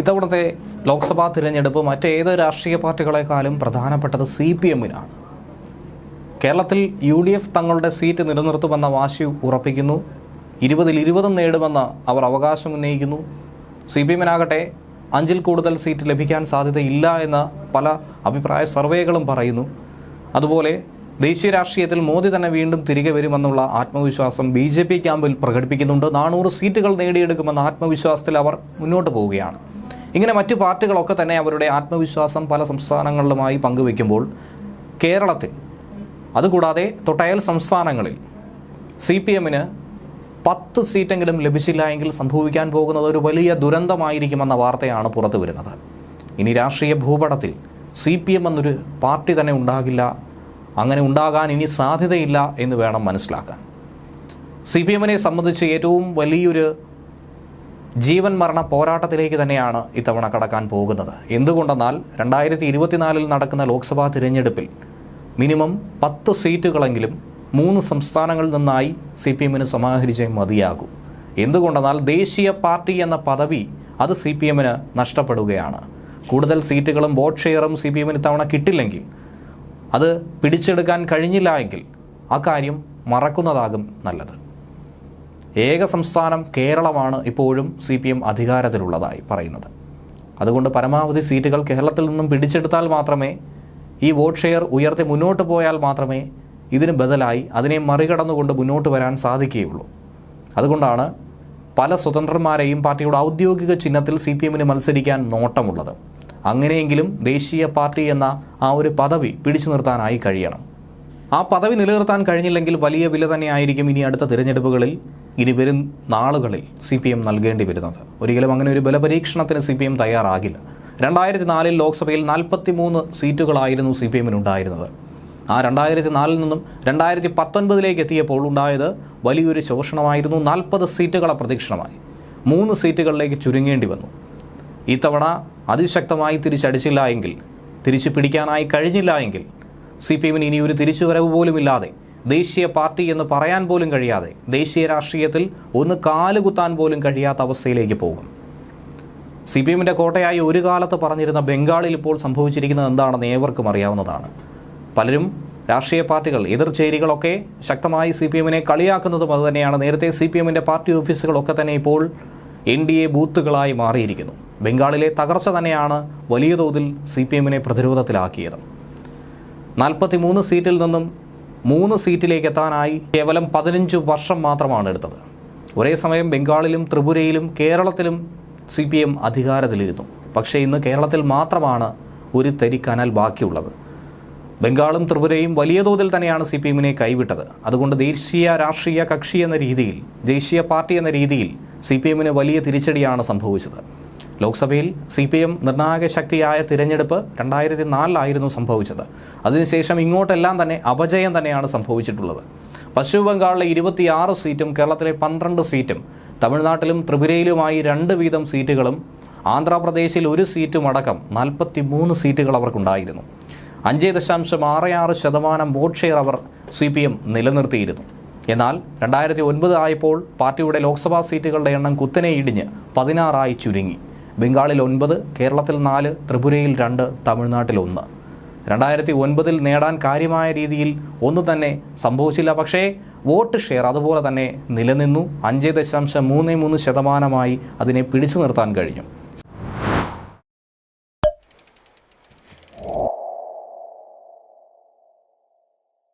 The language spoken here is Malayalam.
ഇത്തവണത്തെ ലോക്സഭാ തിരഞ്ഞെടുപ്പ് മറ്റേത് രാഷ്ട്രീയ പാർട്ടികളെക്കാളും പ്രധാനപ്പെട്ടത് CPM-നാണ്. കേരളത്തിൽ UDF തങ്ങളുടെ സീറ്റ് നിലനിർത്തുമെന്ന വാശി ഉറപ്പിക്കുന്നു. 20-ൽ 20 നേടുമെന്ന് അവർ അവകാശം ഉന്നയിക്കുന്നു. CPM-നാകട്ടെ 5-ൽ കൂടുതൽ സീറ്റ് ലഭിക്കാൻ സാധ്യതയില്ല എന്ന് പല അഭിപ്രായ സർവേകളും പറയുന്നു. അതുപോലെ ദേശീയ രാഷ്ട്രീയത്തിൽ മോദി തന്നെ വീണ്ടും തിരികെ വരുമെന്നുള്ള ആത്മവിശ്വാസം BJP ക്യാമ്പിൽ പ്രകടിപ്പിക്കുന്നുണ്ട്. 400 സീറ്റുകൾ നേടിയെടുക്കുമെന്ന ആത്മവിശ്വാസത്തിൽ അവർ മുന്നോട്ട് പോവുകയാണ്. ഇങ്ങനെ മറ്റു പാർട്ടികളൊക്കെ തന്നെ അവരുടെ ആത്മവിശ്വാസം പല സംസ്ഥാനങ്ങളിലുമായി പങ്കുവയ്ക്കുമ്പോൾ കേരളത്തിൽ അതുകൂടാതെ തൊട്ടയൽ സംസ്ഥാനങ്ങളിൽ CPM-ന് 10 സീറ്റെങ്കിലും ലഭിച്ചില്ല എങ്കിൽ സംഭവിക്കാൻ പോകുന്നത് ഒരു വലിയ ദുരന്തമായിരിക്കുമെന്ന വാർത്തയാണ് പുറത്തു വരുന്നത്. ഇനി രാഷ്ട്രീയ ഭൂപടത്തിൽ CPM എന്നൊരു പാർട്ടി തന്നെ ഉണ്ടാകില്ല, അങ്ങനെ ഉണ്ടാകാൻ ഇനി സാധ്യതയില്ല എന്ന് വേണം മനസ്സിലാക്കാൻ. CPM-നെ സംബന്ധിച്ച് ഏറ്റവും വലിയൊരു ജീവൻ മരണ പോരാട്ടത്തിലേക്ക് തന്നെയാണ് ഇത്തവണ കടക്കാൻ പോകുന്നത്. എന്തുകൊണ്ടെന്നാൽ 2024-ൽ നടക്കുന്ന ലോക്സഭാ തിരഞ്ഞെടുപ്പിൽ മിനിമം 10 സീറ്റുകളെങ്കിലും 3 സംസ്ഥാനങ്ങളിൽ നിന്നായി CPM-ന് സമാഹരിച്ചേ മതിയാകൂ. എന്തുകൊണ്ടെന്നാൽ ദേശീയ പാർട്ടി എന്ന പദവി അത് CPM-ന് നഷ്ടപ്പെടുകയാണ്. കൂടുതൽ സീറ്റുകളും വോട്ട് ഷെയറും CPM-ന് ഇത്തവണ കിട്ടില്ലെങ്കിൽ, അത് പിടിച്ചെടുക്കാൻ കഴിഞ്ഞില്ല എങ്കിൽ അക്കാര്യം മറക്കുന്നതാകും നല്ലത്. ഏക സംസ്ഥാനം കേരളമാണ് ഇപ്പോഴും CPM അധികാരത്തിലുള്ളതായി പറയുന്നത്. അതുകൊണ്ട് പരമാവധി സീറ്റുകൾ കേരളത്തിൽ നിന്നും പിടിച്ചെടുത്താൽ മാത്രമേ, ഈ വോട്ട് ഷെയർ ഉയർത്തി മുന്നോട്ട് പോയാൽ മാത്രമേ ഇതിന് ബദലായി അതിനെ മറികടന്നുകൊണ്ട് മുന്നോട്ട് വരാൻ സാധിക്കുകയുള്ളൂ. അതുകൊണ്ടാണ് പല സ്വതന്ത്രന്മാരെയും പാർട്ടിയുടെ ഔദ്യോഗിക ചിഹ്നത്തിൽ CPM-ന് മത്സരിക്കാൻ നോട്ടമുള്ളത്. അങ്ങനെയെങ്കിലും ദേശീയ പാർട്ടി എന്ന ആ ഒരു പദവി പിടിച്ചു നിർത്താനായി കഴിയണം. ആ പദവി നിലനിർത്താൻ കഴിഞ്ഞില്ലെങ്കിൽ വലിയ വില തന്നെയായിരിക്കും ഇനി അടുത്ത തിരഞ്ഞെടുപ്പുകളിൽ, ഇനി വരും നാളുകളിൽ CPM നൽകേണ്ടി വരുന്നത്. ഒരിക്കലും അങ്ങനെ ഒരു ബലപരീക്ഷണത്തിന് CPM തയ്യാറാകില്ല. 2004-ൽ ലോക്സഭയിൽ 43 സീറ്റുകളായിരുന്നു CPM-ന് ഉണ്ടായിരുന്നത്. ആ 2004-ൽ നിന്നും 2019-ലേക്ക് എത്തിയപ്പോൾ ഉണ്ടായത് വലിയൊരു ശോഷണമായിരുന്നു. 40 സീറ്റുകൾ അപ്രതീക്ഷിതമായി 3 സീറ്റുകളിലേക്ക് ചുരുങ്ങേണ്ടി വന്നു. ഇത്തവണ അതിശക്തമായി തിരിച്ചടിച്ചില്ല എങ്കിൽ, തിരിച്ചു പിടിക്കാനായി കഴിഞ്ഞില്ല എങ്കിൽ CPM-ന് ഇനി ഒരു തിരിച്ചുവരവ് പോലുമില്ലാതെ, ദേശീയ പാർട്ടി എന്ന് പറയാൻ പോലും കഴിയാതെ, ദേശീയ രാഷ്ട്രീയത്തിൽ ഒന്ന് കാലുകുത്താൻ പോലും കഴിയാത്ത അവസ്ഥയിലേക്ക് പോകും. CPM-ന്റെ കോട്ടയായി ഒരു കാലത്ത് പറഞ്ഞിരുന്ന ബംഗാളിൽ ഇപ്പോൾ സംഭവിച്ചിരിക്കുന്നത് എന്താണെന്ന് ഏവർക്കും അറിയാവുന്നതാണ്. പലരും രാഷ്ട്രീയ പാർട്ടികൾ, എതിർചേരികളൊക്കെ ശക്തമായി CPM-നെ കളിയാക്കുന്നതും അതുതന്നെയാണ്. നേരത്തെ CPM-ന്റെ പാർട്ടി ഓഫീസുകളൊക്കെ തന്നെ ഇപ്പോൾ NDA ബൂത്തുകളായി മാറിയിരിക്കുന്നു. ബംഗാളിലെ തകർച്ച തന്നെയാണ് വലിയ തോതിൽ CPM-നെ പ്രതിരോധത്തിലാക്കിയത്. 43 സീറ്റിൽ നിന്നും 3 സീറ്റിലേക്ക് എത്താനായി കേവലം 15 വർഷം മാത്രമാണ് എടുത്തത്. ഒരേ സമയം ബംഗാളിലും ത്രിപുരയിലും കേരളത്തിലും CPM അധികാരത്തിലിരുന്നു. പക്ഷേ ഇന്ന് കേരളത്തിൽ മാത്രമാണ് ഒരു തരി കനൽ ബാക്കിയുള്ളത്. ബംഗാളും ത്രിപുരയും വലിയ തോതിൽ തന്നെയാണ് CPM-നെ കൈവിട്ടത്. അതുകൊണ്ട് ദേശീയ രാഷ്ട്രീയ കക്ഷി എന്ന രീതിയിൽ, ദേശീയ പാർട്ടി എന്ന രീതിയിൽ CPM-ന് വലിയ തിരിച്ചടിയാണ് സംഭവിച്ചത്. ലോക്സഭയിൽ CPM നിർണായക ശക്തിയായ തിരഞ്ഞെടുപ്പ് 2004-ലായിരുന്നു സംഭവിച്ചത്. അതിനുശേഷം ഇങ്ങോട്ടെല്ലാം തന്നെ അപജയം തന്നെയാണ് സംഭവിച്ചിട്ടുള്ളത്. പശ്ചിമ ബംഗാളിലെ 26 സീറ്റും കേരളത്തിലെ 12 സീറ്റും, തമിഴ്നാട്ടിലും ത്രിപുരയിലുമായി 2 വീതം സീറ്റുകളും, ആന്ധ്രാപ്രദേശിൽ 1 സീറ്റും അടക്കം 43 സീറ്റുകൾ അവർക്കുണ്ടായിരുന്നു. 5.66% വോട്ട് ഷെയർ അവർ CPM നിലനിർത്തിയിരുന്നു. എന്നാൽ 2009 ആയപ്പോൾ പാർട്ടിയുടെ ലോക്സഭാ സീറ്റുകളുടെ എണ്ണം കുത്തനെ ഇടിഞ്ഞ് 16 ചുരുങ്ങി. ബംഗാളിൽ 9, കേരളത്തിൽ 4, ത്രിപുരയിൽ 2, തമിഴ്നാട്ടിൽ 1. 2009-ൽ നേടാൻ കാര്യമായ രീതിയിൽ ഒന്നും തന്നെ സംഭവിച്ചില്ല. പക്ഷേ വോട്ട് ഷെയർ അതുപോലെ തന്നെ നിലനിന്നു. 5.33% അതിനെ പിടിച്ചു നിർത്താൻ കഴിഞ്ഞു.